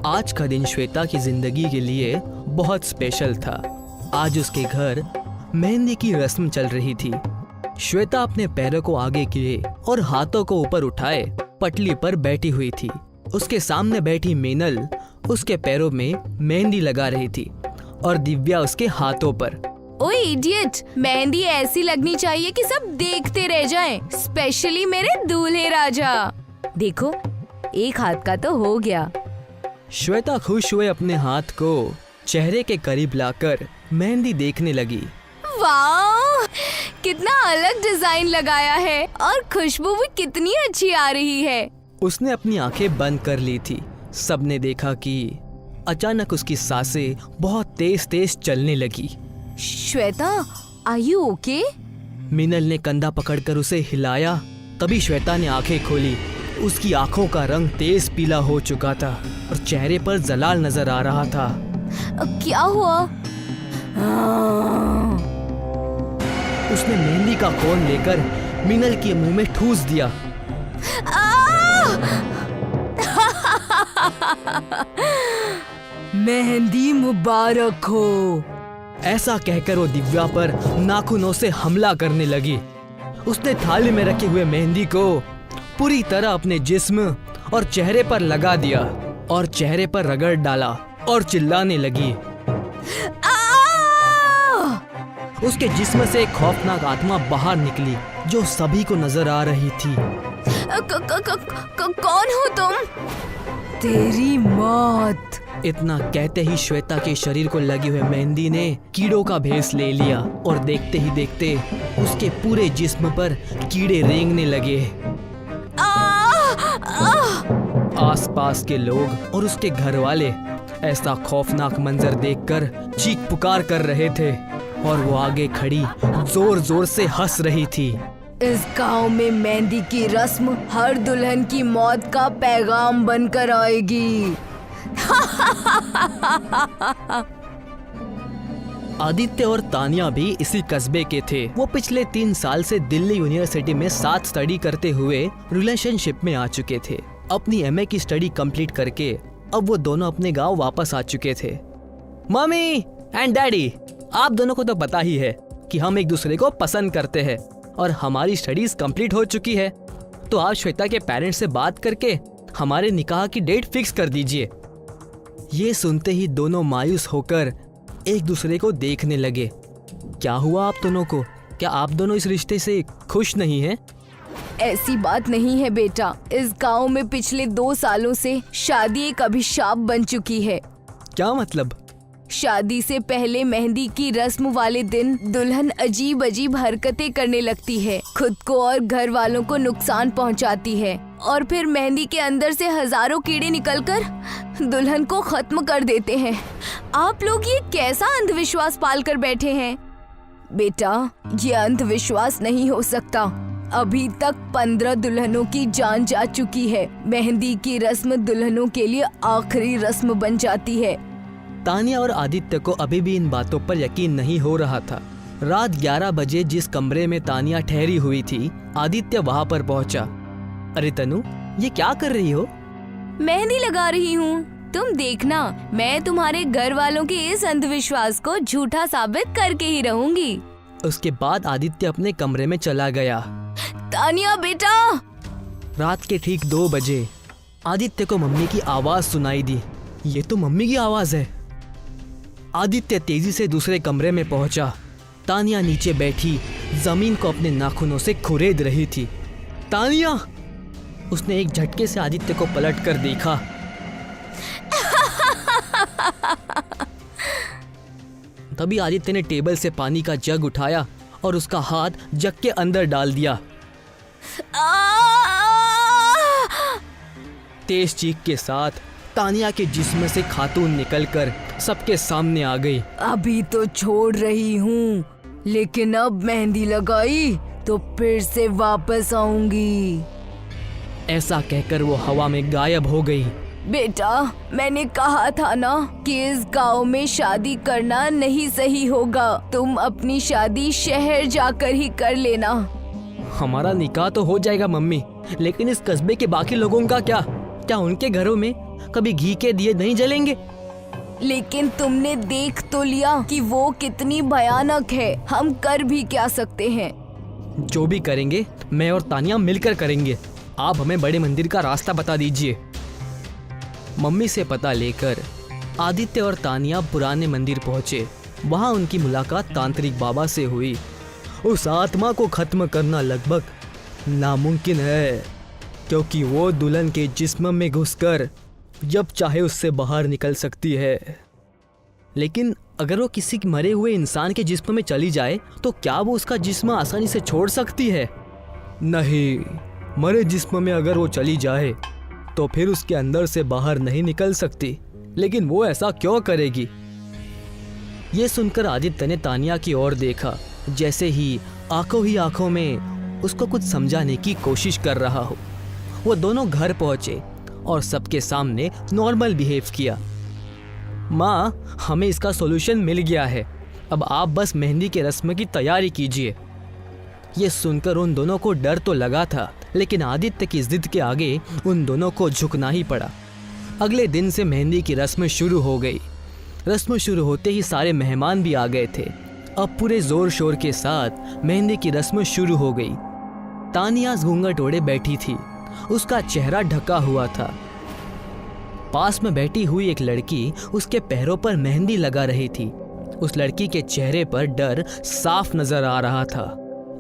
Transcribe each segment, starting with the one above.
आज का दिन श्वेता की जिंदगी के लिए बहुत स्पेशल था। आज उसके घर मेहंदी की रस्म चल रही थी। श्वेता अपने पैरों को आगे किए और हाथों को ऊपर उठाए पटली पर बैठी हुई थी। उसके सामने बैठी मीनल उसके पैरों में मेहंदी लगा रही थी और दिव्या उसके हाथों पर। ओए इडियट, मेहंदी ऐसी लगनी चाहिए कि सब देखते रह जाएं, स्पेशली मेरे दूल्हे राजा। देखो, एक हाथ का तो हो गया। श्वेता खुश हुए अपने हाथ को चेहरे के करीब लाकर मेहंदी देखने लगी। वाह, कितना अलग डिजाइन लगाया है और खुशबू भी कितनी अच्छी आ रही है। उसने अपनी आंखें बंद कर ली थी। सबने देखा कि अचानक उसकी सांसें बहुत तेज तेज चलने लगी। Shweta, are you okay? Meenal ने कंधा पकड़कर उसे हिलाया। तभी श्वेता ने आंखें खोली। उसकी आंखों का रंग तेज पीला हो चुका था और चेहरे पर जलाल नजर आ रहा था। क्या हुआ? उसने मेहंदी का कोन लेकर मीनल के मुंह में ठूस दिया। मेहंदी मुबारक हो। ऐसा कहकर वो दिव्या पर नाखूनों से हमला करने लगी। उसने थाली में रखे हुए मेहंदी को पूरी तरह अपने जिस्म और चेहरे पर लगा दिया और चेहरे पर रगड़ डाला और चिल्लाने लगी। उसके जिस्म से एक खौफनाक आत्मा बाहर निकली जो सभी को नजर आ रही थी। कौन हो तुम? तेरी मौत। इतना कहते ही श्वेता के शरीर को लगी हुई मेहंदी ने कीड़ों का भेस ले लिया और देखते ही देखते उसके पूरे जिस्म पर कीड़े रेंगने लगे। आसपास के लोग और उसके घर वाले ऐसा खौफनाक मंजर देखकर चीख पुकार कर रहे थे और वो आगे खड़ी जोर जोर से हंस रही थी। इस गांव में मेहंदी की रस्म हर दुल्हन की मौत का पैगाम बनकर आएगी। आदित्य और तानिया भी इसी कस्बे के थे। वो पिछले 3 साल से दिल्ली यूनिवर्सिटी में साथ स्टडी करते हुए रिलेशनशिप में आ चुके थे। अपनी एमए की स्टडी कंप्लीट करके अब वो दोनों अपने गांव वापस आ चुके थे। मम्मी एंड डैडी, आप दोनों को तो पता ही है कि हम एक दूसरे को पसंद करते हैं और हमारी स्टडीज कंप्लीट हो चुकी है। तो आज श्वेता के पेरेंट्स से बात करके हमारे निकाह की डेट फिक्स कर दीजिए। ये सुनते ही दोनों मायूस होकर एक दूसरे को देखने लगे। क्या हुआ आप दोनों को? क्या आप दोनों इस रिश्ते से खुश नहीं हैं? ऐसी बात नहीं है बेटा। इस गांव में पिछले 2 सालों से शादी एक अभिशाप बन चुकी है। क्या मतलब? शादी से पहले मेहंदी की रस्म वाले दिन दुल्हन अजीब अजीब हरकतें करने लगती है, खुद को और घर वालों को नुकसान पहुंचाती है और फिर मेहंदी के अंदर से हजारों कीड़े निकलकर दुल्हन को खत्म कर देते हैं। आप लोग ये कैसा अंधविश्वास पालकर बैठे हैं? बेटा, ये अंधविश्वास नहीं हो सकता। अभी तक 15 दुल्हनों की जान जा चुकी है। मेहंदी की रस्म दुल्हनों के लिए आखिरी रस्म बन जाती है। तानिया और आदित्य को अभी भी इन बातों पर यकीन नहीं हो रहा था। रात 11 बजे जिस कमरे में तानिया ठहरी हुई थी, आदित्य वहां पर पहुंचा। अरे तनु, ये क्या कर रही हो? मेहंदी लगा रही हूँ। तुम देखना, मैं तुम्हारे घर वालों के इस अंधविश्वास को झूठा साबित करके ही रहूंगी। उसके बाद आदित्य अपने कमरे में चला गया। तानिया बेटा। रात के ठीक 2 बजे आदित्य को मम्मी की आवाज सुनाई दी। ये तो मम्मी की आवाज है। आदित्य तेजी से दूसरे कमरे में पहुंचा। तानिया नीचे बैठी जमीन को अपने नाखूनों से खुरेद रही थी। तानिया! उसने एक झटके से आदित्य को पलटकर देखा। तभी आदित्य ने टेबल से पानी का जग उठाया और उसका हाथ जग के अंदर डाल दिया। तेज चीख के साथ तानिया के जिस्म से खातून निकलकर सबके सामने आ गई। अभी तो छोड़ रही हूँ, लेकिन अब मेहंदी लगाई तो फिर से वापस आऊंगी। ऐसा कहकर वो हवा में गायब हो गई। बेटा, मैंने कहा था ना कि इस गांव में शादी करना नहीं सही होगा। तुम अपनी शादी शहर जाकर ही कर लेना। हमारा निकाह तो हो जाएगा मम्मी, लेकिन इस कस्बे के बाकी लोगों का क्या? क्या उनके घरों में कभी घी के दिए नहीं जलेंगे। लेकिन तुमने देख तो लिया कि वो कितनी भयानक है। हम कर भी क्या सकते हैं? जो भी करेंगे मैं और तानिया मिलकर करेंगे। आप हमें बड़े मंदिर का रास्ता बता दीजिए। मम्मी से पता लेकर आदित्य और तानिया पुराने मंदिर पहुंचे। वहां उनकी मुलाकात तांत्रिक बाबा से हुई। उस आत्मा को खत्म करना लगभग नामुमकिन है, क्योंकि वो दुल्हन के जिस्म में घुसकर जब चाहे उससे बाहर निकल सकती है। लेकिन अगर वो किसी मरे हुए इंसान के जिस्म में चली जाए तो क्या वो उसका जिस्म आसानी से छोड़ सकती है? नहीं, मरे जिस्म में अगर वो चली जाए तो फिर उसके अंदर से बाहर नहीं निकल सकती। लेकिन वो ऐसा क्यों करेगी? ये सुनकर आदित्य ने तानिया की ओर देखा, जैसे ही आंखों में उसको कुछ समझाने की कोशिश कर रहा हो। वो दोनों घर पहुंचे और सबके सामने नॉर्मल बिहेव किया। माँ, हमें इसका सॉल्यूशन मिल गया है, अब आप बस मेहंदी के रस्म की तैयारी कीजिए। ये सुनकर उन दोनों को डर तो लगा था, लेकिन आदित्य की जिद के आगे उन दोनों को झुकना ही पड़ा। अगले दिन से मेहंदी की रस्म शुरू हो गई। रस्म शुरू होते ही सारे मेहमान भी आ गए थे। अब पूरे जोर शोर के साथ मेहंदी की रस्म शुरू हो गई। तानिया घूंघट ओढ़े बैठी थी, उसका चेहरा ढका हुआ था। पास में बैठी हुई एक लड़की उसके पैरों पर मेहंदी लगा रही थी। उस लड़की के चेहरे पर डर साफ नजर आ रहा था,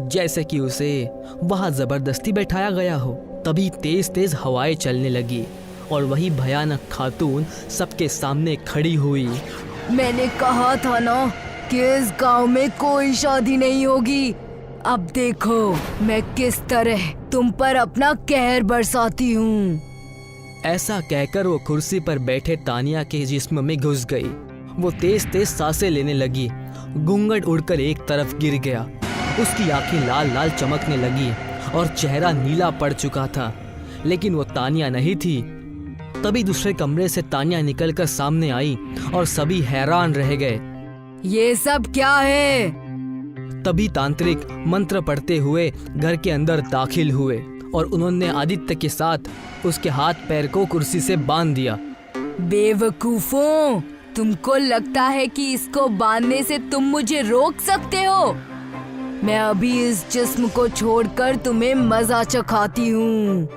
जैसे कि उसे वहां जबरदस्ती बैठाया गया हो। तभी तेज तेज हवाएं चलने लगी और वही भयानक खातून सबके सामने खड़ी हुई। मैंने कहा था ना कि इस गांव में कोई शादी नहीं होगी। अब देखो मैं किस तरह तुम पर अपना कहर बरसाती हूँ। ऐसा कहकर वो कुर्सी पर बैठे तानिया के जिस्म में घुस गई। वो तेज तेज सांसें लेने लगी। घूंघट उड़कर एक तरफ गिर गया। उसकी आंखें लाल लाल चमकने लगी और चेहरा नीला पड़ चुका था, लेकिन वो तानिया नहीं थी। तभी दूसरे कमरे से तानिया निकलकर सामने आई और सभी हैरान रह गए। ये सब क्या है? तभी तांत्रिक मंत्र पढ़ते हुए घर के अंदर दाखिल हुए और उन्होंने आदित्य के साथ उसके हाथ पैर को कुर्सी से बांध दिया। बेवकूफों, तुमको लगता है कि इसको बांधने से तुम मुझे रोक सकते हो? मैं अभी इस जिस्म को छोड़कर तुम्हें मजा चखाती हूँ।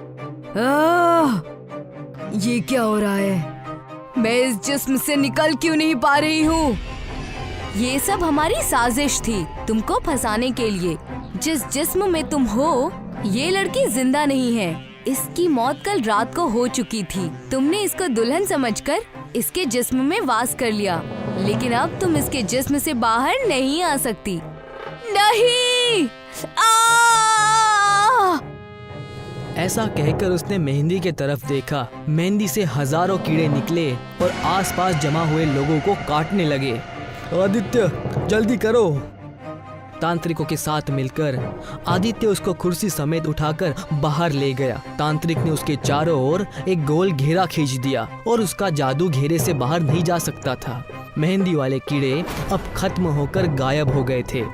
ये क्या हो रहा है? मैं इस जिस्म से निकल क्यों नहीं पा रही हूँ? ये सब हमारी साजिश थी तुमको फंसाने के लिए। जिस जिस्म में तुम हो, ये लड़की जिंदा नहीं है। इसकी मौत कल रात को हो चुकी थी। तुमने इसको दुल्हन समझकर इसके जिस्म में वास कर लिया, लेकिन अब तुम इसके जिस्म से बाहर नहीं आ सकती। नहीं! ऐसा कहकर उसने मेहंदी के तरफ देखा। मेहंदी से हजारों कीड़े निकले और आसपास जमा हुए लोगों को काटने लगे। आदित्य, जल्दी करो! तांत्रिकों के साथ मिलकर आदित्य उसको कुर्सी समेत उठाकर बाहर ले गया। तांत्रिक ने उसके चारों ओर एक गोल घेरा खींच दिया और उसका जादू घेरे से बाहर नहीं जा सकता था। मेहंदी वाले कीड़े अब खत्म होकर गायब हो गए थे।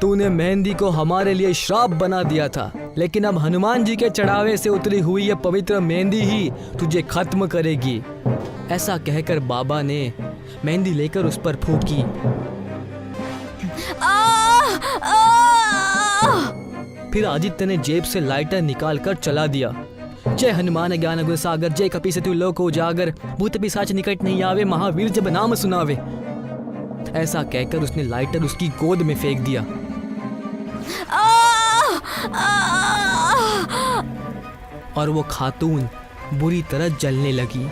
तूने मेहंदी को हमारे लिए श्राप बना दिया था, लेकिन अब हनुमान जी के चढ़ावे से उतरी हुई यह पवित्र मेहंदी ही तुझे खत्म करेगी। ऐसा कहकर बाबा ने मेहंदी लेकर उस पर फूंकी। फिर आदित्य ने जेब से लाइटर निकालकर चला दिया। जय हनुमान ज्ञान गुण सागर, जय कपीसति लोक उजागर, भूत पिशाच निकट नहीं आवे, महावीर जब नाम सुनावे। ऐसा कहकर उसने लाइटर उसकी गोद में फेंक दिया। और वो खातून बुरी तरह जलने लगी।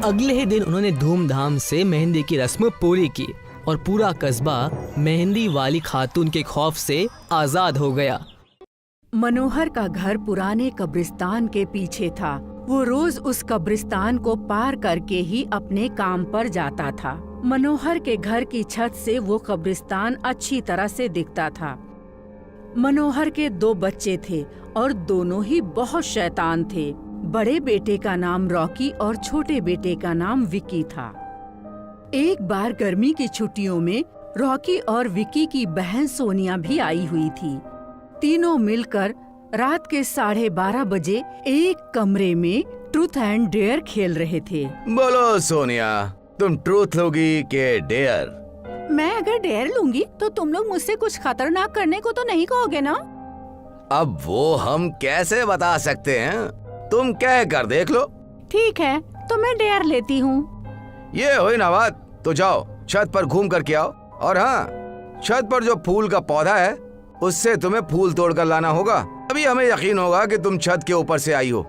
अगले ही दिन उन्होंने धूमधाम से मेहंदी की रस्म पूरी की और पूरा कस्बा मेहंदी वाली खातून के खौफ से आजाद हो गया। मनोहर का घर पुराने कब्रिस्तान के पीछे था। वो रोज उस कब्रिस्तान को पार करके ही अपने काम पर जाता था। मनोहर के घर की छत से वो कब्रिस्तान अच्छी तरह से दिखता था। मनोहर के 2 बच्चे थे और दोनों ही बहुत शैतान थे। बड़े बेटे का नाम रॉकी और छोटे बेटे का नाम विकी था। एक बार गर्मी की छुट्टियों में रॉकी और विकी की बहन सोनिया भी आई हुई थी। तीनों मिलकर रात के 12:30 बजे एक कमरे में ट्रूथ एंड डेयर खेल रहे थे। बोलो सोनिया, तुम ट्रूथ लोगी के डेयर? मैं अगर डेयर लूंगी तो तुम लोग मुझसे कुछ खतरनाक करने को तो नहीं कहोगे ना? अब वो हम कैसे बता सकते हैं, तुम कह कर देख लो। ठीक है, तो मैं डेयर लेती हूँ। ये हुई ना बात, तो जाओ छत पर घूम करके आओ। और हाँ, छत पर जो फूल का पौधा है उससे तुम्हें फूल तोड़ कर लाना होगा, तभी हमें यकीन होगा कि तुम छत के ऊपर से आई हो।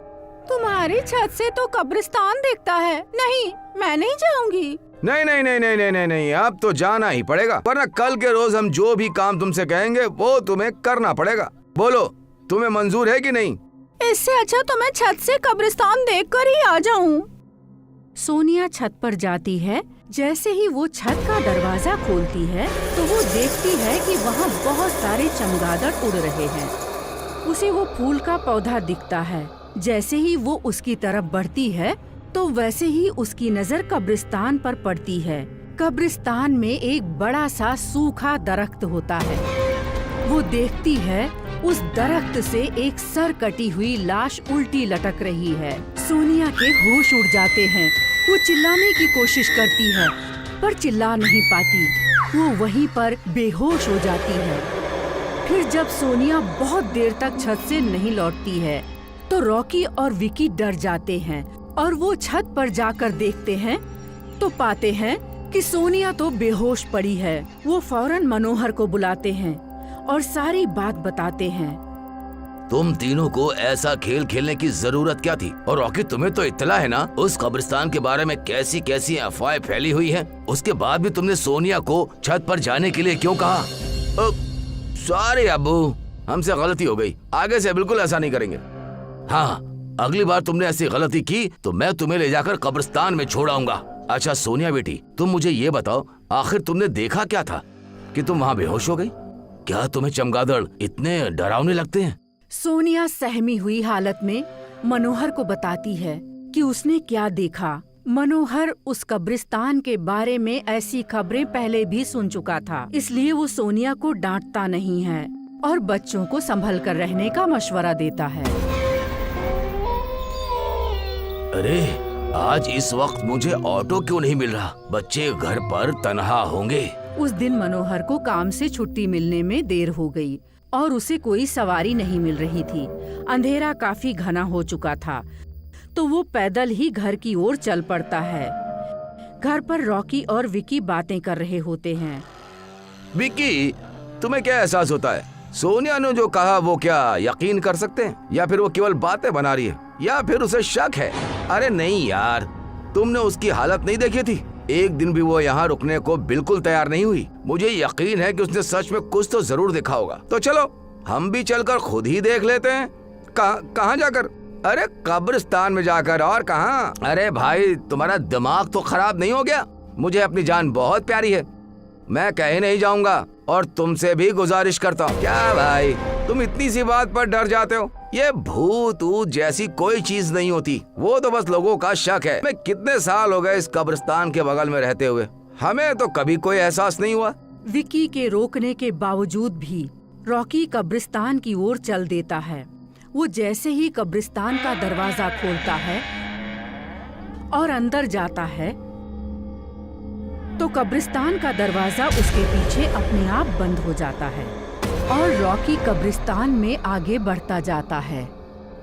तुम्हारी छत से तो कब्रिस्तान दिखता है। नहीं, मैं नहीं जाऊंगी। नहीं नहीं नहीं नहीं नहीं नहीं नहीं, अब तो जाना ही पड़ेगा, वरना कल के रोज हम जो भी काम तुमसे कहेंगे वो तुम्हें करना पड़ेगा। बोलो, तुम्हें मंजूर है कि नहीं? इससे अच्छा तो मैं छत से कब्रिस्तान देखकर ही आ जाऊं। सोनिया छत पर जाती है। जैसे ही वो छत का दरवाजा खोलती है तो वो देखती है कि वहाँ बहुत सारे चमगादड़ उड़ रहे हैं। उसे वो फूल का पौधा दिखता है। जैसे ही वो उसकी तरफ बढ़ती है तो वैसे ही उसकी नजर कब्रिस्तान पर पड़ती है। कब्रिस्तान में एक बड़ा सा सूखा दरख्त होता है। वो देखती है उस दरख्त से एक सर कटी हुई लाश उल्टी लटक रही है। सोनिया के होश उड़ जाते हैं। वो चिल्लाने की कोशिश करती है पर चिल्ला नहीं पाती। वो वहीं पर बेहोश हो जाती है। फिर जब सोनिया बहुत देर तक छत से नहीं लौटती है तो रॉकी और विकी डर जाते हैं और वो छत पर जाकर देखते हैं तो पाते हैं कि सोनिया तो बेहोश पड़ी है। वो फौरन मनोहर को बुलाते हैं और सारी बात बताते हैं। तुम तीनों को ऐसा खेल खेलने की जरूरत क्या थी? और रॉकी, तुम्हें तो इत्तला है ना उस कब्रिस्तान के बारे में कैसी कैसी अफवाहें फैली हुई हैं। उसके बाद भी तुमने सोनिया को छत पर जाने के लिए क्यों कहा? सॉरी अब्बू, हमसे गलती हो गई, आगे से बिल्कुल ऐसा नहीं करेंगे। हाँ, अगली बार तुमने ऐसी गलती की तो मैं तुम्हें ले जाकर कब्रिस्तान में छोड़ाऊंगा। अच्छा सोनिया बेटी, तुम मुझे ये बताओ, आखिर तुमने देखा क्या था कि तुम वहाँ बेहोश हो गई? क्या तुम्हें चमगादड़ इतने डरावने लगते हैं? सोनिया सहमी हुई हालत में मनोहर को बताती है कि उसने क्या देखा। मनोहर उस कब्रिस्तान के बारे में ऐसी खबरें पहले भी सुन चुका था, इसलिए वो सोनिया को डांटता नहीं है और बच्चों को संभल कर रहने का मशवरा देता है। अरे, आज इस वक्त मुझे ऑटो क्यों नहीं मिल रहा? बच्चे घर पर तन्हा होंगे। उस दिन मनोहर को काम से छुट्टी मिलने में देर हो गई और उसे कोई सवारी नहीं मिल रही थी। अंधेरा काफी घना हो चुका था तो वो पैदल ही घर की ओर चल पड़ता है। घर पर रॉकी और विकी बातें कर रहे होते हैं। विकी, तुम्हें क्या एहसास होता है? सोनिया ने जो कहा वो क्या यकीन कर सकते हैं, या फिर वो केवल बातें बना रही है, या फिर उसे शक है? अरे नहीं यार, तुमने उसकी हालत नहीं देखी थी? एक दिन भी वो यहाँ रुकने को बिल्कुल तैयार नहीं हुई। मुझे यकीन है कि उसने सच में कुछ तो जरूर देखा होगा। तो चलो हम भी चलकर खुद ही देख लेते हैं। कहाँ जाकर? अरे कब्रिस्तान में जाकर, और कहाँ? अरे भाई, तुम्हारा दिमाग तो खराब नहीं हो गया? मुझे अपनी जान बहुत प्यारी है, मैं कहीं नहीं जाऊंगा और तुमसे भी गुजारिश करता हूँ। क्या भाई, तुम इतनी सी बात पर डर जाते हो? ये भूत ऊत जैसी कोई चीज नहीं होती, वो तो बस लोगों का शक है। मैं कितने साल हो गए इस कब्रिस्तान के बगल में रहते हुए, हमें तो कभी कोई एहसास नहीं हुआ। विकी के रोकने के बावजूद भी रॉकी कब्रिस्तान की ओर चल देता है। वो जैसे ही कब्रिस्तान का दरवाजा खोलता है और अंदर जाता है तो कब्रिस्तान का दरवाजा उसके पीछे अपने आप बंद हो जाता है और रॉकी कब्रिस्तान में आगे बढ़ता जाता है।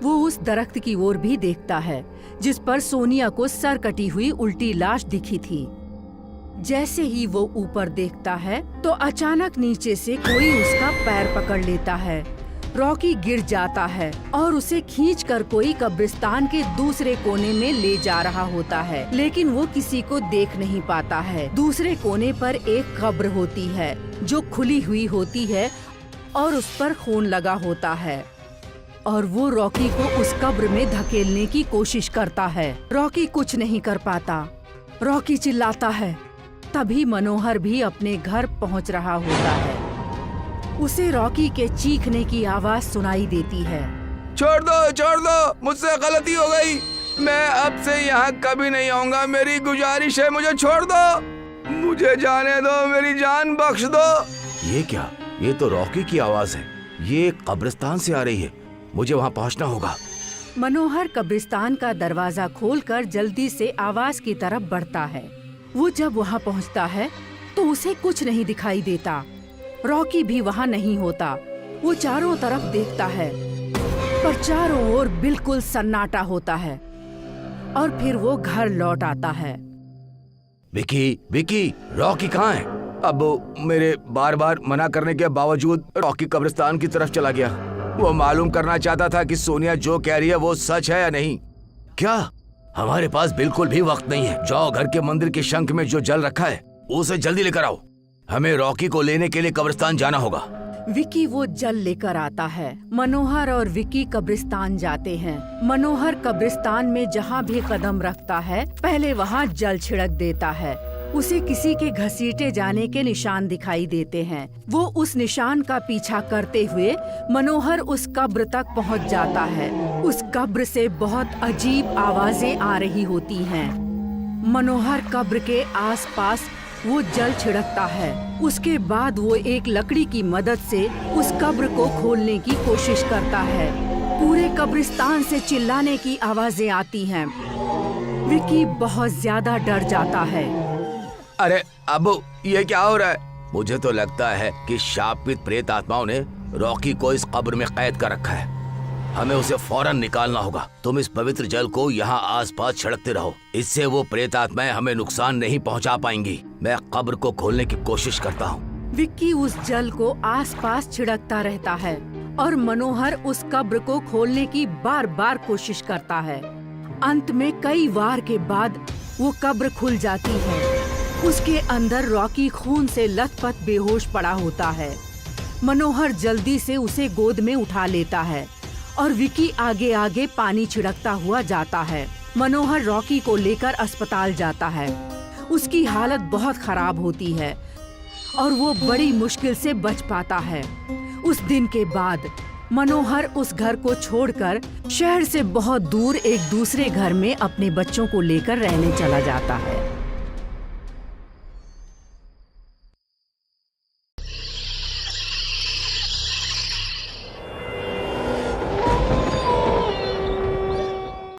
वो उस दरख्त की ओर भी देखता है जिस पर सोनिया को सर कटी हुई उल्टी लाश दिखी थी। जैसे ही वो ऊपर देखता है तो अचानक नीचे से कोई उसका पैर पकड़ लेता है। रॉकी गिर जाता है और उसे खींचकर कोई कब्रिस्तान के दूसरे कोने में ले जा रहा होता है, लेकिन वो किसी को देख नहीं पाता है। दूसरे कोने पर एक कब्र होती है जो खुली हुई होती है और उस पर खून लगा होता है और वो रॉकी को उस कब्र में धकेलने की कोशिश करता है। रॉकी कुछ नहीं कर पाता। रॉकी चिल्लाता है। तभी मनोहर भी अपने घर पहुंच रहा होता है। उसे रॉकी के चीखने की आवाज सुनाई देती है। छोड़ दो, मुझसे गलती हो गई, मैं अब से यहाँ कभी नहीं आऊंगा, मेरी गुजारिश है, मुझे छोड़ दो, मुझे जाने दो, मेरी जान बख्श दो। ये क्या? ये तो रॉकी की आवाज है, ये कब्रिस्तान से आ रही है, मुझे वहाँ पहुँचना होगा। मनोहर कब्रिस्तान का दरवाजा खोलकर जल्दी से आवाज की तरफ बढ़ता है। वो जब वहाँ पहुँचता है तो उसे कुछ नहीं दिखाई देता। रॉकी भी वहाँ नहीं होता। वो चारों तरफ देखता है पर चारों ओर बिल्कुल सन्नाटा होता है और फिर वो घर लौट आता है। विकी, रॉकी कहाँ है? अब मेरे बार बार मना करने के बावजूद रॉकी कब्रिस्तान की तरफ चला गया। वो मालूम करना चाहता था कि सोनिया जो कह रही है वो सच है या नहीं। क्या? हमारे पास बिल्कुल भी वक्त नहीं है। जाओ, घर के मंदिर के शंख में जो जल रखा है उसे जल्दी लेकर आओ। हमें रॉकी को लेने के लिए कब्रिस्तान जाना होगा। विकी वो जल लेकर आता है। मनोहर और विकी कब्रिस्तान जाते हैं। मनोहर कब्रिस्तान में जहाँ भी कदम रखता है पहले वहाँ जल छिड़क देता है। उसे किसी के घसीटे जाने के निशान दिखाई देते हैं। वो उस निशान का पीछा करते हुए मनोहर उस कब्र तक पहुँच जाता है। उस कब्र से बहुत अजीब आवाजें आ रही होती हैं। मनोहर कब्र के आसपास वो जल छिड़कता है। उसके बाद वो एक लकड़ी की मदद से उस कब्र को खोलने की कोशिश करता है। पूरे कब्रिस्तान से चिल्लाने की आवाजें आती हैं। विकी बहुत ज्यादा डर जाता है। अरे अब ये क्या हो रहा है? मुझे तो लगता है कि शापित प्रेत आत्माओं ने रॉकी को इस कब्र में कैद कर रखा है। हमें उसे फौरन निकालना होगा। तुम इस पवित्र जल को यहाँ आसपास छिड़कते रहो। इससे वो प्रेत आत्माएं हमें नुकसान नहीं पहुँचा पाएंगी। मैं कब्र को खोलने की कोशिश करता हूँ। विक्की उस जल को आसपास छिड़कता रहता है और मनोहर उस कब्र को खोलने की बार बार कोशिश करता है। अंत में कई वार के बाद वो कब्र खुल जाती है। उसके अंदर रॉकी खून से लथपथ बेहोश पड़ा होता है। मनोहर जल्दी से उसे गोद में उठा लेता है और विकी आगे आगे पानी छिड़कता हुआ जाता है। मनोहर रॉकी को लेकर अस्पताल जाता है। उसकी हालत बहुत खराब होती है और वो बड़ी मुश्किल से बच पाता है। उस दिन के बाद मनोहर उस घर को छोड़कर शहर से बहुत दूर एक दूसरे घर में अपने बच्चों को लेकर रहने चला जाता है।